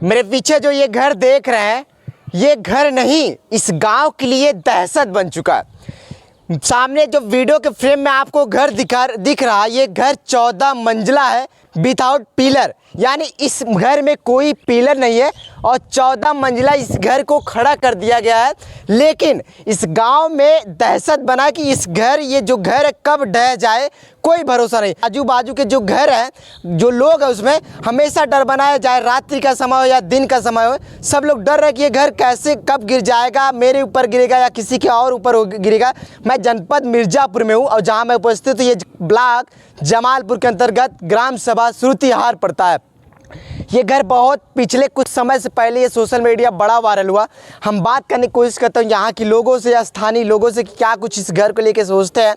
मेरे पीछे जो ये घर देख रहे हैं, ये घर नहीं, इस गांव के लिए दहशत बन चुका है। सामने जो वीडियो के फ्रेम में आपको घर दिख रहा है, ये घर 14 मंजिला है विदाउट पिलर, यानी इस घर में कोई पिलर नहीं है और 14 मंजिला इस घर को खड़ा कर दिया गया है। लेकिन इस गांव में दहशत बना कि इस घर, ये जो घर है कब ढह जाए कोई भरोसा नहीं। आजू बाजू के जो घर हैं, जो लोग हैं, उसमें हमेशा डर बनाया जाए, रात्रि का समय हो या दिन का समय हो, सब लोग डर रहे कि ये घर कैसे कब गिर जाएगा, मेरे ऊपर गिरेगा या किसी के और ऊपर गिरेगा। मैं जनपद मिर्ज़ापुर में हूँ और जहाँ मैं उपस्थित हूँ, ये ब्लॉक जमालपुर के अंतर्गत ग्राम सभा श्रुतिहार पड़ता है। ये घर बहुत पिछले कुछ समय से पहले ये सोशल मीडिया बड़ा वायरल हुआ। हम बात करने की कोशिश करते हैं यहाँ के लोगों से या स्थानीय लोगों से कि क्या कुछ इस घर को लेके सोचते हैं,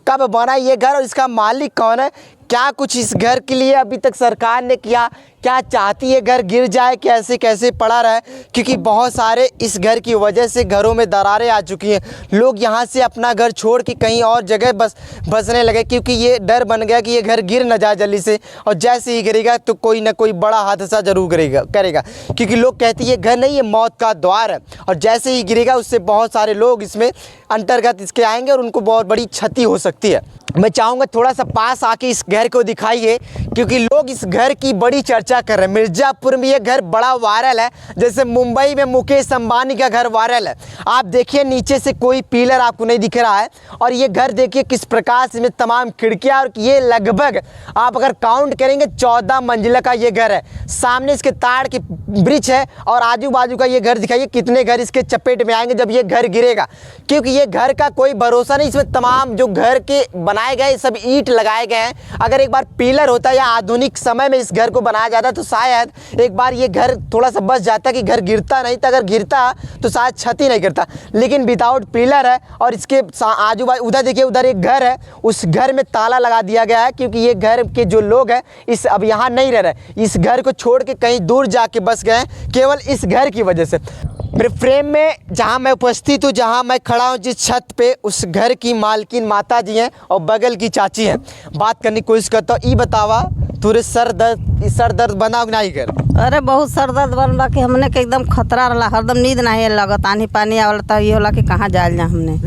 कब बना ये घर और इसका मालिक कौन है, क्या कुछ इस घर के लिए अभी तक सरकार ने किया, क्या चाहती है घर गिर जाए, कैसे कैसे पड़ा रहे। क्योंकि बहुत सारे इस घर की वजह से घरों में दरारें आ चुकी हैं। लोग यहाँ से अपना घर छोड़ के कहीं और जगह बसने लगे क्योंकि ये डर बन गया कि ये घर गिर न जाए जल्दी से, और जैसे ही गिरेगा तो कोई ना कोई बड़ा हादसा ज़रूर करेगा। क्योंकि लोग कहते हैं ये घर नहीं, ये मौत का द्वार है, और जैसे ही गिरेगा उससे बहुत सारे लोग इसमें अंतर्गत इसके आएंगे और उनको बहुत बड़ी क्षति हो सकती है। मैं चाहूँगा थोड़ा सा पास आके इस घर को दिखाइए, क्योंकि लोग इस घर की बड़ी चर्चा कर रहे हैं। मिर्ज़ापुर में ये घर बड़ा वायरल है, जैसे मुंबई में मुकेश अंबानी का घर वायरल है। आप देखिए नीचे से कोई पिलर आपको नहीं दिख रहा है, और ये घर देखिए किस प्रकार से, में तमाम खिड़कियाँ, और ये लगभग आप अगर काउंट करेंगे 14 मंजिला का ये घर है। सामने इसके ताड़ के वृक्ष है और आजू बाजू का ये घर दिखाइए, कितने घर इसके चपेट में आएंगे जब ये घर गिरेगा। क्योंकि ये घर का कोई भरोसा नहीं, इसमें तमाम जो घर के बनाए गए सब ईंट लगाए गए हैं। अगर एक बार पिलर होता या आधुनिक समय में इस घर को बनाया जाता तो शायद एक बार ये घर थोड़ा सा बच जाता कि घर गिरता नहीं, तो अगर गिरता तो शायद क्षति नहीं करता। लेकिन विदाउट पिलर है और इसके आजू बाजू, उधर देखिए उधर एक घर है, उस घर में ताला लगा दिया गया है क्योंकि ये घर के जो लोग हैं इस अब यहाँ नहीं रह रहे, इस घर को छोड़ के कहीं दूर जाके बस गए हैं केवल इस घर की वजह से। मेरे फ्रेम में जहाँ मैं उपस्थित हूँ, जहाँ मैं खड़ा हूँ जिस छत पे, उस घर की मालकिन माता जी हैं और बगल की चाची हैं। बात करने की कोशिश करता हूँ। ई बतावा थोड़े सर दर्द बना नहीं कर? अरे बहुत सर दर्द बनला कि हमने के एकदम खतरा रहा, हरदम नींद नहीं लगत, आनी पानी आवला तो ये होला कि कहाँ जाल जा हमने,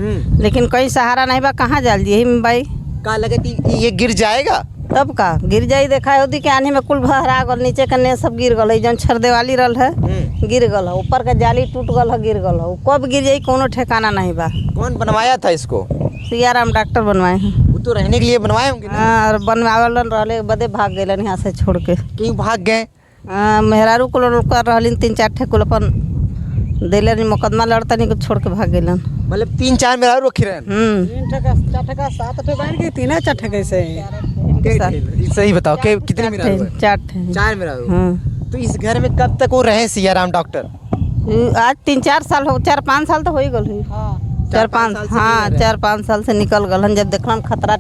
लेकिन कोई सहारा नहीं बा, कहाँ जाल जी भाई। कहा लगे कि ये गिर जाएगा, तब का गिर जाई, देखा होती कि आनी में कुल भरा गल, नीचे कने सब गिर गल, जौन छरदे वाली रल है गिर गल, ऊपर का जाली टूट गल है, गिर गल है, कब गिर जाई कोनो ठिकाना नहीं बा। कौन बनवाया था इसको? सियाराम डॉक्टर बनवाए हैं। वो तो रहने के लिए बनवाए होंगे ना? हाँ, और बनवावलन रहले बदे भाग गए यहाँ से छोड़ के। क्यों भाग गए? मेहरारू कुल कर रहलिन 3-4 ठे कुल अपन दिले नहीं, मुकदमा लड़ता नहीं कुछ छोड़ के भाग गए। मतलब 3-4 मेहरारू रखी रहे? 3 ठे 4 ठे 7 ठे बन गई, 3-4 ठे कैसे सही बताओ कि कितने मेहरारू हैं? 4 ठे। 4 मेहरारू। तो इस घर में कब तक वो रहे सियाराम डॉक्टर? आज 3-4 साल हो, 4-5 साल तो हो ही गल। 4-5 हाँ 4-5 साल से निकल गलन, जब देखलन खतरा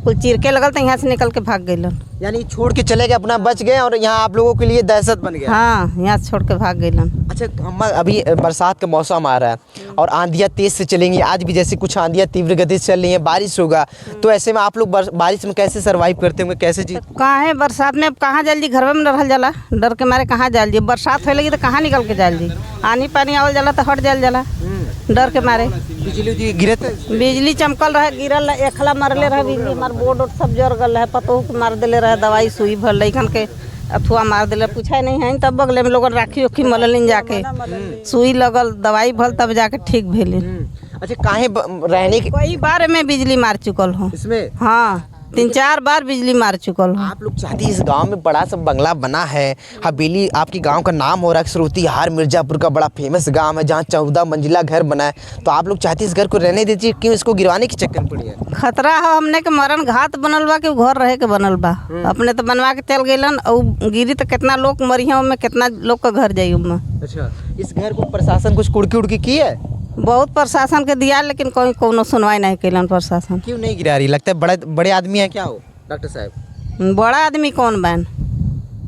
कुल चीर के लगल तो यहाँ से निकल के भाग गइलन। यानी छोड़ के चले गए, अपना बच गए और यहाँ आप लोगों के लिए दहशत बन गया। हाँ, यहाँ से छोड़ के भाग गइलन। अच्छा अम्मा, अभी बरसात का मौसम आ रहा है और आंधियाँ तेज से चलेंगी, आज भी जैसे कुछ आंधियाँ तीव्र गति से चल रही हैं, बारिश होगा, तो ऐसे में आप लोग बारिश में कैसे सर्वाइव करते होंगे, कैसे जी? कहाँ है बरसात में, अब कहाँ जाल जी, घर में रहल जाला, डर के मारे कहाँ जाल जी, बरसात होए लगी तो कहाँ निकल के जाल जी, आनी पानी आवल जाला तो हट जाल जाला डर के मारे। बिजली गिरे थे? बिजली चमकल रहे, गिरल एकला मरले रहे, बिजली हमार बोर्ड सब जर गल है, पतोह के मार दिले रहे, दवाई सुई भर लइकन के अथुआ मार दिले, पूछा नहीं है तब बगले में लोगन राखी उखी मललिन, जाके सुई लगल, दवाई भल, तब जाके ठीक भेलिन। अच्छा काहे रहने के? कई बार में बिजली मार चुकल हो इसमें? हाँ 3-4 बार बिजली मार चुकल हो। आप लोग चाहती इस गांव में बड़ा सा बंगला बना है, हवेली, आपके गांव का नाम हो रहा है श्रुतिहार, मिर्ज़ापुर का बड़ा फेमस गांव है जहां 14 मंजिला घर बना है, तो आप लोग चाहती इस घर को रहने देती, क्यों इसको गिरवाने की चक्कर पड़ी है? खतरा है हमने के मरण घात बनल बा कि घर रहे के बनल बा, अपने तो बनवा के चल गइलन और गिरी तो कितना लोग मरिया में, कितना लोग का घर जाई उनमें। अच्छा, इस घर को प्रशासन कुछ कुड़की उड़की की है? बहुत प्रशासन के दिया, लेकिन कोई कोनो सुनवाई नहीं कैलन प्रशासन। क्यों नहीं गिरा रही? लगता है बड़े आदमी है क्या हो डॉक्टर साहब? बड़ा आदमी कौन बन?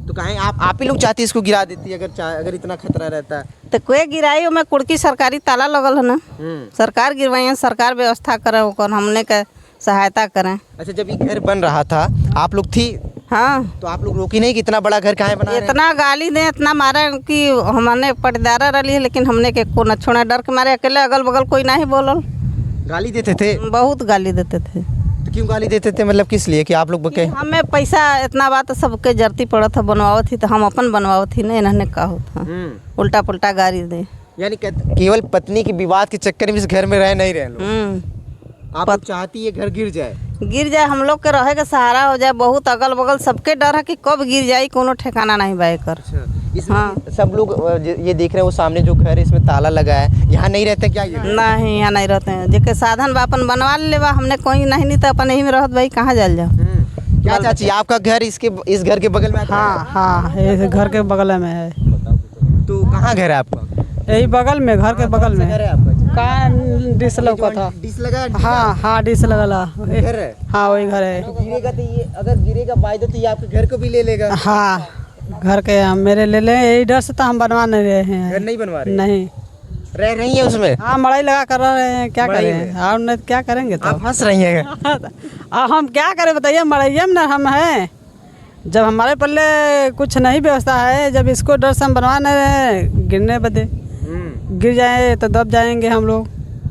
तो कहें आप ही लोग चाहती इसको गिरा देती अगर इतना खतरा रहता है तो कोई गिराई में कुड़की सरकारी ताला लगल है ना, सरकार गिरवाई, सरकार व्यवस्था करे, हमने के सहायता करें। अच्छा, जब ये घर बन रहा था आप लोग थी? हाँ। तो आप लोग रोकी नहीं कि इतना बड़ा घर कहाँ बना रहे हैं? इतना गाली दे, इतना मारा कि हमने पटदारा रही है, लेकिन हमने के को न छोड़ा, डर के मारे अकेले अगल बगल कोई नहीं बोलल। गाली देते थे? बहुत गाली देते थे। तो क्यों गाली देते थे, मतलब किस लिए कि आप लोग कि हमें पैसा इतना बात सबके जरूरत पड़ा था, बनवावत थी तो हम अपन बनवावत थी नहीं, इन्होंने कहा था उल्टा पुल्टा गाली दे। यानी केवल पत्नी के विवाद के चक्कर में इस घर में रह नहीं रहे लोग। आप लोग चाहती है घर गिर जाए? गिर जाए, हम लोग के रहे का सहारा हो जाए। बहुत अगल बगल सबके डर है कि कब गिर जाए, कोनो ठिकाना नहीं बाए कर। इसमें सब लोग ये देख रहे हैं वो सामने जो घर है इसमें ताला लगा है, यहाँ नहीं रहते क्या ये? नहीं, यहाँ नहीं रहते हैं। जेके साधन बा अपन बनवा लेवा, हमने कोई नहीं तो अपन यही में रहत भाई, कहाँ जाल जाओ। क्या चाची, आपका घर इस घर के बगल में आता है? हाँ, ये घर के बगल में है। तो कहाँ घर है आपका? यही बगल में, घर के बगल में। घर है आपका? कहाँ डिश लगा था? डिश लगा है? हाँ, डिश लगला। घर है? हाँ, वही घर है। तो गिरेगा तो ये, अगर गिरेगा वायदा तो ये आपके घर को भी ले लेगा। हाँ, घर के हम मेरे ले लें, यही डर से तो हम बनवा नहीं रहे हैं। घर नहीं बनवा रहे? नहीं, रह रही है उसमें? हाँ, मड़ाई लगा कर रहे हैं, क्या करें और नहीं क्या करेंगे। तो आप हंस रही हैं? हम क्या करें बताइए, मड़ाइया में ना हम हैं। जब हमारे पल्ले कुछ नहीं व्यवस्था है, जब इसको डर से हम बनवा नहीं रहे, गिरने बदे गिर जाए तो दब जाएंगे हम लोग।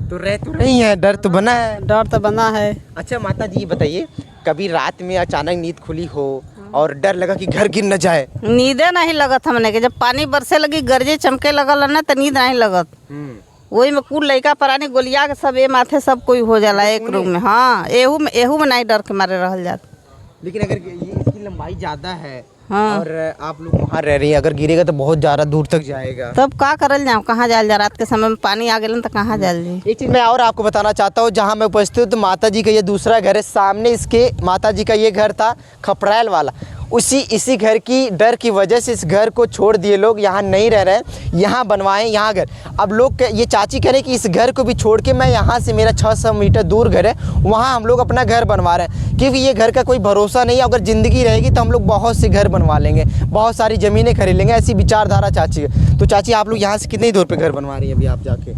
तो रह तो रही है, डर तो बना है? डर तो बना है। अच्छा माता जी बताइए, कभी रात में अचानक नींद खुली हो और डर लगा कि घर गिर न जाए? नींदे नहीं लगत हमने के, जब पानी बरसे लगी, गरजे चमके लगल ना तो नींद नहीं लगत। वही में कुल लड़का परानी गोलिया के सब ए माथे सब कोई हो जाला एक रूम में। हाँ, एहू में नहीं डर के मारे रहल जात। लेकिन अगर ये इसकी लंबाई ज्यादा है हाँ। और आप लोग वहाँ रह रही हैं, अगर गिरेगा तो बहुत ज्यादा दूर तक जाएगा, तब का करल जाओ, कहाँ जाल जा? रात के समय में पानी आ गया तो कहाँ जाल जी। एक चीज़ मैं और आपको बताना चाहता हूँ, जहाँ मैं उपस्थित हूँ तो माता जी का ये दूसरा घर है। सामने इसके माता जी का ये घर था खपड़ैल वाला, इसी घर की डर की वजह से इस घर को छोड़ दिए लोग, यहाँ नहीं रह रहे, यहाँ बनवाएं यहाँ घर। अब लोग ये चाची कह रहे हैं कि इस घर को भी छोड़ के मैं यहाँ से, मेरा 600 मीटर दूर घर है, वहाँ हम लोग अपना घर बनवा रहे हैं, क्योंकि ये घर का कोई भरोसा नहीं है। अगर ज़िंदगी रहेगी तो हम लोग बहुत से घर बनवा लेंगे, बहुत सारी ज़मीनें खरीद लेंगे, ऐसी विचारधारा चाची है। तो चाची आप लोग यहाँ से कितनी दूर पर घर बनवा रही हैं अभी आप जाके?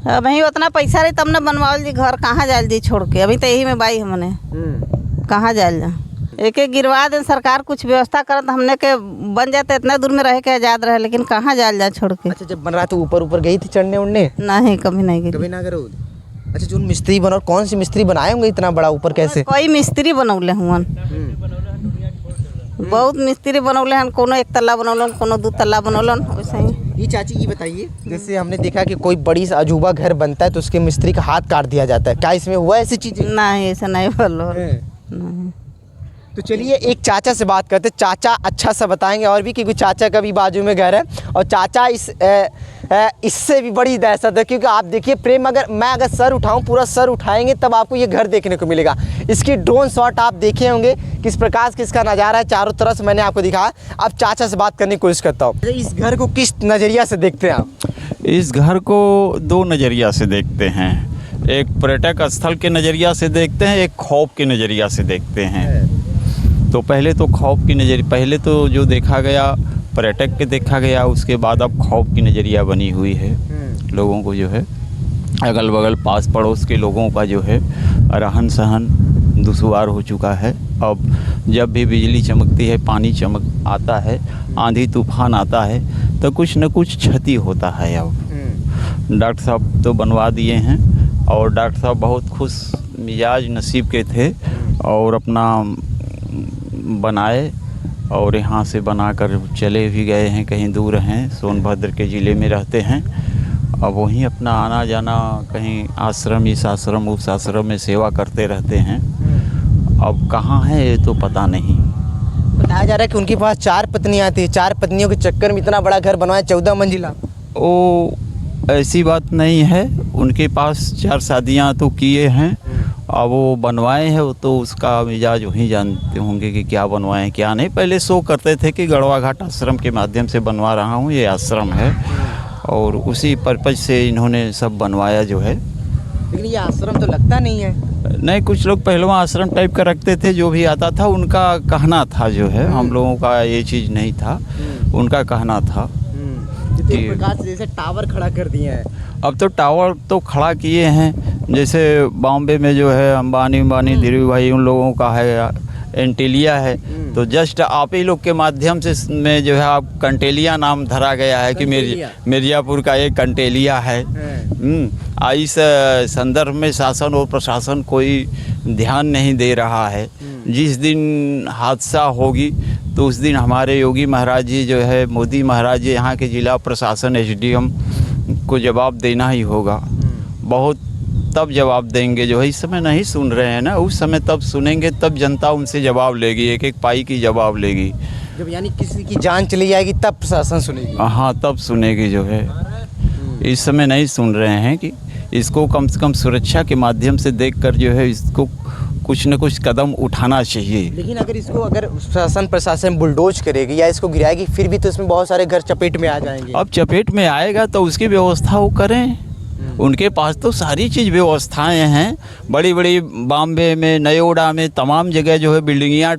अब वही उतना पैसा रही तब न बनवाओ जी घर, कहाँ जाल जी छोड़ के? अभी तो यही में बाई हमने, कहाँ जाल जा? एक गिरवा दें, सरकार कुछ व्यवस्था करत, हमने के बन जाते, इतना दूर में रह के आजाद रहे, लेकिन कहाँ जाल जा छोड़ के। अच्छा, जब बन रहा तो ऊपर गई थी चढ़ने उड़ने? नहीं, कभी नहीं गई। कभी ना करो? अच्छा, जो मिस्त्री बना, और कौन सी मिस्त्री बनाए होंगे इतना बड़ा ऊपर कैसे? कोई मिस्त्री बनौले हुआ, बहुत मिस्त्री बनौले हैं, कोनो 1 तल्ला बनौलन, कोनो 2 तल्ला बनौलन, वैसे ही। ये चाची ये बताइए, जैसे हमने देखा कि कोई बड़ी सा अजूबा घर बनता है तो उसके मिस्त्री का हाथ काट दिया जाता है, क्या इसमें हुआ ऐसी चीजें? नहीं, ऐसा नहीं बोलो। तो चलिए एक चाचा से बात करते। चाचा अच्छा सा बताएंगे और भी, क्योंकि चाचा का भी बाजू में घर है और चाचा इससे भी बड़ी दहशत है, क्योंकि आप देखिए प्रेम, अगर सर उठाऊं, पूरा सर उठाएंगे तब आपको ये घर देखने को मिलेगा। इसकी ड्रोन शॉट आप देखे होंगे किस प्रकार से इसका नज़ारा है, चारों तरफ से मैंने आपको दिखाया। अब चाचा से बात करने की कोशिश करता हूँ। इस घर को किस नज़रिया से देखते हैं आप? इस घर को 2 नज़रिया से देखते हैं। एक पर्यटक स्थल के नज़रिया से देखते हैं, एक खौफ के नज़रिया से देखते हैं। तो पहले तो खौफ की नज़रिया, पहले तो जो देखा गया पर्यटक के देखा गया, उसके बाद अब खौफ की नज़रिया बनी हुई है। लोगों को जो है अगल बगल पास पड़ोस के लोगों का जो है रहन सहन दुश्वार हो चुका है। अब जब भी बिजली चमकती है, पानी चमक आता है, आंधी तूफान आता है, तो कुछ न कुछ क्षति होता है। अब डॉक्टर साहब तो बनवा दिए हैं और डॉक्टर साहब बहुत खुश मिजाज नसीब के थे और अपना बनाए और यहाँ से बनाकर चले भी गए हैं, कहीं दूर हैं, सोनभद्र के ज़िले में रहते हैं। अब वहीं अपना आना जाना, कहीं आश्रम, इस आश्रम उस आश्रम में सेवा करते रहते हैं। अब कहाँ है ये तो पता नहीं। बताया जा रहा है कि उनके पास 4 पत्नियाँ थी, 4 पत्नियों के चक्कर में इतना बड़ा घर बनवाया, 14 मंजिला। ओ ऐसी बात नहीं है, उनके पास 4 शादियाँ तो किए हैं, अब वो बनवाए हैं, वो तो उसका मिजाज वहीं जानते होंगे कि क्या बनवाए हैं क्या नहीं। पहले शो करते थे कि गढ़वा घाट आश्रम के माध्यम से बनवा रहा हूँ, ये आश्रम है, और उसी पर्पज से इन्होंने सब बनवाया जो है। लेकिन ये आश्रम तो लगता नहीं है। नहीं, कुछ लोग पहलवा आश्रम टाइप का रखते थे, जो भी आता था उनका कहना था जो है, हम लोगों का ये चीज़ नहीं था, उनका कहना था। एक प्रकार से जैसे टावर खड़ा कर दिए हैं। अब तो टावर तो खड़ा किए हैं, जैसे बॉम्बे में जो है अंबानी धीरू भाई उन लोगों का है, एंटीलिया है, तो जस्ट आप ही लोग के माध्यम से में जो है आप कंटेलिया नाम धरा गया है कि मिर्ज़ापुर का एक कंटेलिया है। इस संदर्भ में शासन और प्रशासन कोई ध्यान नहीं दे रहा है। जिस दिन हादसा होगी तो उस दिन हमारे योगी महाराज जी जो है, मोदी महाराज जी, यहाँ के जिला प्रशासन एसडीएम को जवाब देना ही होगा। बहुत तब जवाब देंगे जो है, इस समय नहीं सुन रहे हैं ना, उस समय तब सुनेंगे, तब जनता उनसे जवाब लेगी, एक एक पाई की जवाब लेगी। जब यानी किसी की जान चली जाएगी तब प्रशासन सुनेगी। हाँ, तब सुनेगी जो है। इस समय नहीं सुन रहे हैं कि इसको कम से कम सुरक्षा के माध्यम से देखकर जो है इसको कुछ न कुछ कदम उठाना चाहिए। लेकिन अगर इसको अगर शासन प्रशासन बुलडोज करेगी या इसको गिराएगी, फिर भी तो इसमें बहुत सारे घर चपेट में आ जाएंगे। अब चपेट में आएगा तो उसकी व्यवस्था वो करें। उनके पास तो सारी चीज़ व्यवस्थाएं हैं। बड़ी बड़ी बॉम्बे में, नयोडा में, तमाम जगह जो है बिल्डिंगियाँ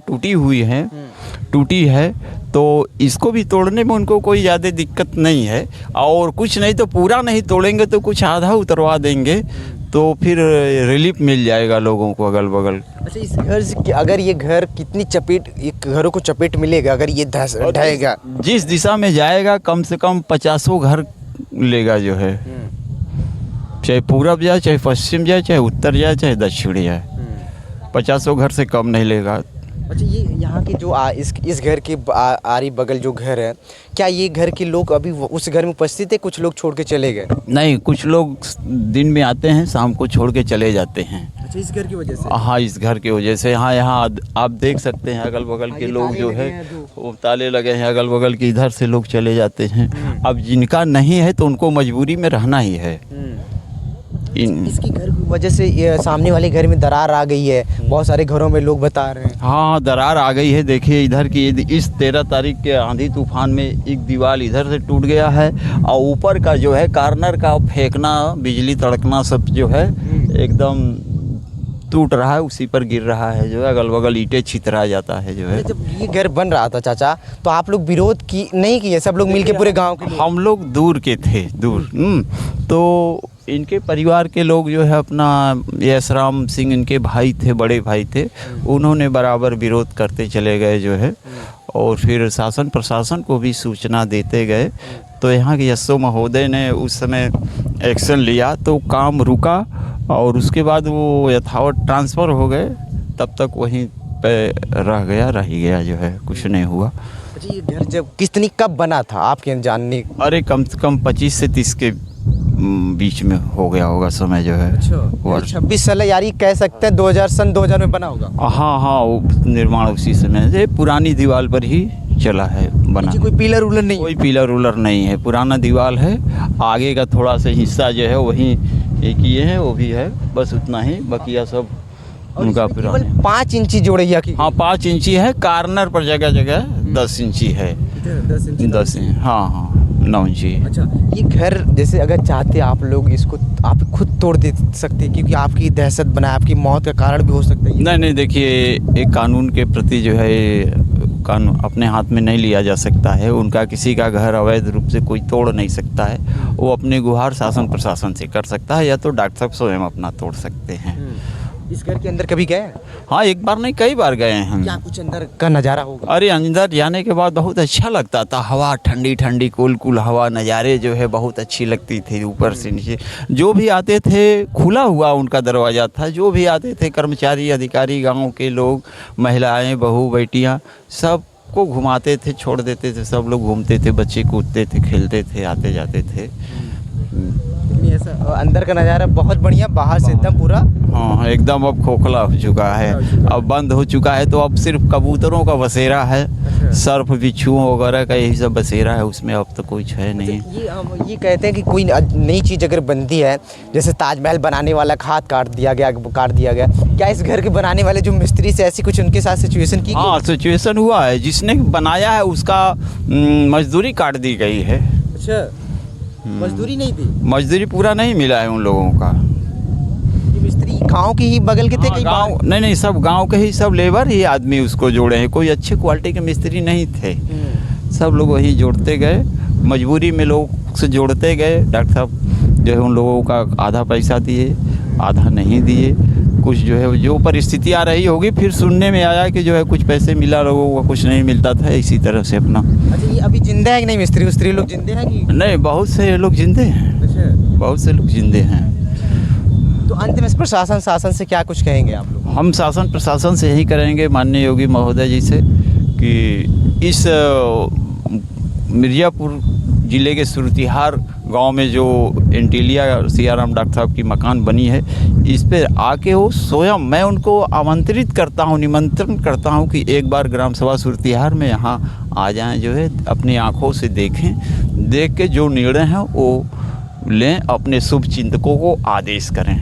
टूटी है, तो इसको भी तोड़ने में उनको कोई ज़्यादा दिक्कत नहीं है। और कुछ नहीं तो पूरा नहीं तोड़ेंगे तो कुछ आधा उतरवा देंगे, तो फिर रिलीफ मिल जाएगा लोगों को अगल बगल। अच्छा, इस घर से अगर ये घर कितनी चपेट, एक घरों को चपेट मिलेगा अगर ये ढहेगा? जिस दिशा में जाएगा कम से कम 50 घर लेगा जो है, चाहे पूरब जाए, चाहे पश्चिम जाए, चाहे उत्तर जाए, चाहे दक्षिण जाए, 50 घर से कम नहीं लेगा। अच्छा, ये यहाँ के जो इस घर के आरी बगल जो घर है, क्या ये घर के लोग अभी उस घर में उपस्थित है? कुछ लोग छोड़ के चले गए? नहीं, कुछ लोग दिन में आते हैं, शाम को छोड़ के चले जाते हैं। अच्छा, इस घर की वजह से? हाँ, इस घर की वजह से। हाँ, यहाँ आप देख सकते हैं अगल बगल के लोग जो है वो ताले लगे हैं, अगल बगल के इधर से लोग चले जाते हैं। अब जिनका नहीं है तो उनको मजबूरी में रहना ही है। इसकी घर की वजह से ये सामने वाले घर में दरार आ गई है, बहुत सारे घरों में लोग बता रहे हैं। हाँ, दरार आ गई है। देखिए इधर की इस 13 तारीख के आंधी तूफान में एक दीवार इधर से टूट गया है, और ऊपर का जो है कार्नर का फेंकना, बिजली तड़कना सब जो है एकदम टूट रहा है, उसी पर गिर रहा है जो है, अगल बगल ईंटें छितरा जाता है जो है। जब ये घर बन रहा था चाचा, तो आप लोग विरोध की नहीं किए? सब लोग मिलके पूरे गांव के? हम लोग दूर के थे, दूर। तो इनके परिवार के लोग जो है अपना यशराम सिंह, इनके भाई थे, बड़े भाई थे, उन्होंने बराबर विरोध करते चले गए जो है, और फिर शासन प्रशासन को भी सूचना देते गए। तो यहाँ के यशो महोदय ने उस समय एक्शन लिया, तो काम रुका, और उसके बाद वो यथावत ट्रांसफ़र हो गए। तब तक वहीं पे रह गया जो है, कुछ नहीं हुआ। अच्छा, ये घर जब कितनी कब बना था आपके जानने? अरे कम से कम 25 से 30 के बीच में हो गया होगा समय जो है। अच्छा, 26 साल यारी कह सकते हैं, 2000 में बना होगा। हाँ, वो निर्माण उसी समय से पुरानी दीवार पर ही चला है, बना। कोई पिलर उलर नहीं? कोई पिलर उलर नहीं है, पुराना दीवार है। आगे का थोड़ा सा हिस्सा जो है वहीं एक ये है, वो भी है, बस उतना ही। बकिया सब उनका पुराना 5 इंची जोड़ैया की? हाँ, 5 इंची है। कार्नर पर जगह जगह 10 इंची है। 10 इंच, हाँ 9 इंची। अच्छा, ये घर जैसे अगर चाहते आप लोग इसको आप खुद तोड़ दे सकते, क्योंकि आपकी दहशत बनाए, आपकी मौत का कारण भी हो सकता है। नहीं, देखिए एक कानून के प्रति जो है कानून अपने हाथ में नहीं लिया जा सकता है। उनका किसी का घर अवैध रूप से कोई तोड़ नहीं सकता है। वो अपने गुहार शासन प्रशासन से कर सकता है, या तो डॉक्टर साहब स्वयं अपना तोड़ सकते हैं। इस घर के अंदर कभी गए? हाँ, एक बार नहीं, कई बार गए हैं। क्या कुछ अंदर का नज़ारा होगा? अरे अंदर जाने के बाद बहुत अच्छा लगता था। हवा ठंडी ठंडी, कुल हवा, नज़ारे जो है बहुत अच्छी लगती थी। ऊपर से नीचे जो भी आते थे, खुला हुआ उनका दरवाज़ा था। जो भी आते थे कर्मचारी, अधिकारी, गांव के लोग, महिलाएं, बहू बेटियां, सब को घुमाते थे, छोड़ देते थे। सब लोग घूमते थे, बच्चे कूदते थे, खेलते थे, आते जाते थे। ऐसा अंदर का नज़ारा बहुत बढ़िया, बाहर से एकदम पूरा। हाँ, एकदम अब खोखला हो चुका है, अब बंद हो चुका है। तो अब सिर्फ कबूतरों का बसेरा है, सर्फ बिच्छुओं वगैरह का यही सब बसेरा है उसमें। अब तो कुछ है नहीं। ये कहते हैं कि कोई नई चीज़ अगर बनती है, जैसे ताजमहल बनाने वाला हाथ काट दिया गया, क्या इस घर के बनाने वाले जो मिस्त्री से ऐसी कुछ उनके साथ सिचुएशन की? हाँ, सिचुएशन हुआ है। जिसने बनाया है उसका मजदूरी काट दी गई है। अच्छा, मजदूरी नहीं थी? मजदूरी पूरा नहीं मिला है उन लोगों का। ये मिस्त्री गांव के ही बगल के थे? हाँ, गांव नहीं, सब गांव के ही, सब लेबर ही आदमी उसको जोड़े हैं। कोई अच्छे क्वालिटी के मिस्त्री नहीं थे। सब लोग वही जोड़ते गए, मजबूरी में लोग से जोड़ते गए। डॉक्टर साहब जो है उन लोगों का आधा पैसा दिए, आधा नहीं दिए। कुछ जो है जो परिस्थिति आ रही होगी, फिर सुनने में आया कि जो है कुछ पैसे मिला लोगों को, कुछ नहीं मिलता था, इसी तरह से अपना। अच्छा, ये अभी जिंदा है कि नहीं? मिस्त्री उस्त्री लोग जिंदे हैं कि? नहीं, बहुत से लोग जिंदे हैं, अच्छा, बहुत से लोग जिंदे हैं। तो अंत में इस प्रशासन शासन से क्या कुछ कहेंगे आप लोग? हम शासन प्रशासन से यही करेंगे माननीय योगी महोदय जी से कि इस मिर्ज़ापुर ज़िले के सुरतिहार गांव में जो एंटीलिया सियाराम डॉक्टर साहब की मकान बनी है, इस पे आके वो स्वयं, मैं उनको आमंत्रित करता हूँ, निमंत्रण करता हूँ कि एक बार ग्राम सभा सुरतिहार में यहाँ आ जाएं, जो है अपनी आँखों से देखें, देख के जो निर्णय है वो लें, अपने शुभ चिंतकों को आदेश करें।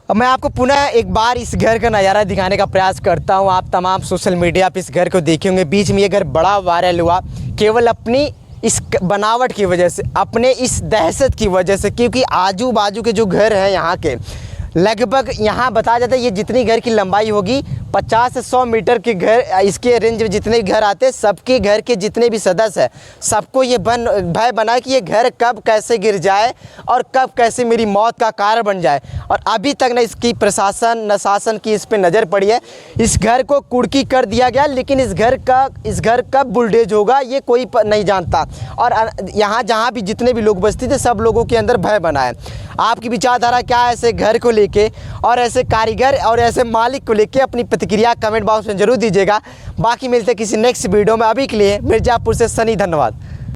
अब मैं आपको पुनः एक बार इस घर का नज़ारा दिखाने का प्रयास करता हूं। आप तमाम सोशल मीडिया पे इस घर को देखे होंगे। बीच में ये घर बड़ा वायरल हुआ केवल अपनी इस बनावट की वजह से, अपने इस दहशत की वजह से, क्योंकि आजू बाजू के जो घर हैं यहाँ के, लगभग यहाँ बताया जाता है ये जितनी घर की लंबाई होगी 50 से 100 मीटर के घर, इसके रेंज में जितने घर आते हैं, सबके घर के जितने भी सदस्य हैं, सबको ये भय बना कि ये घर कब कैसे गिर जाए और कब कैसे मेरी मौत का कारण बन जाए। और अभी तक न इसकी प्रशासन न शासन की इस पे नज़र पड़ी है। इस घर को कुर्की कर दिया गया, लेकिन इस घर कब बुलडोज होगा ये कोई नहीं जानता। और यहाँ जहाँ भी जितने भी लोग बसते थे, सब लोगों के अंदर भय बना है। आपकी विचारधारा क्या है ऐसे घर को लेके और ऐसे कारीगर और ऐसे मालिक को लेके? अपनी प्रतिक्रिया कमेंट बॉक्स में जरूर दीजिएगा। बाकी मिलते किसी नेक्स्ट वीडियो में। अभी के लिए मिर्ज़ापुर से सनी, धन्यवाद।